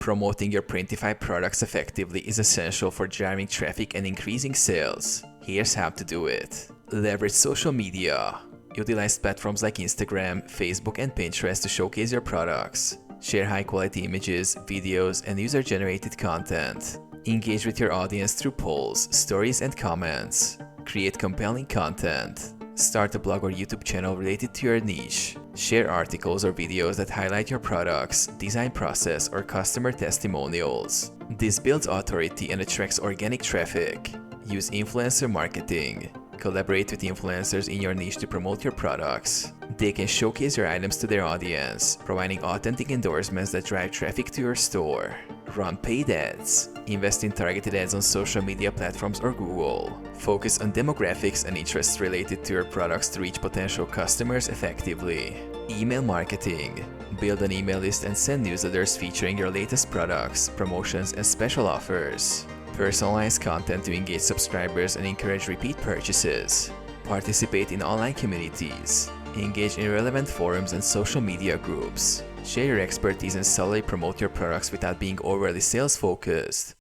Promoting your Printify products effectively is essential for driving traffic and increasing sales. Here's how to do it. Leverage social media. Utilize platforms like Instagram, Facebook, and Pinterest to showcase your products. Share high-quality images, videos, and user-generated content. Engage with your audience through polls, stories, and comments. Create compelling content. Start a blog or YouTube channel related to your niche. Share articles or videos that highlight your products, design process, or customer testimonials. This builds authority and attracts organic traffic. Use influencer marketing. Collaborate with influencers in your niche to promote your products. They can showcase your items to their audience, providing authentic endorsements that drive traffic to your store. Run paid ads. Invest in targeted ads on social media platforms or Google. Focus on demographics and interests related to your products to reach potential customers effectively. Email marketing. Build an email list and send newsletters featuring your latest products, promotions, and special offers. Personalize content to engage subscribers and encourage repeat purchases. Participate in online communities. Engage in relevant forums and social media groups. Share your expertise and solely promote your products without being overly sales-focused.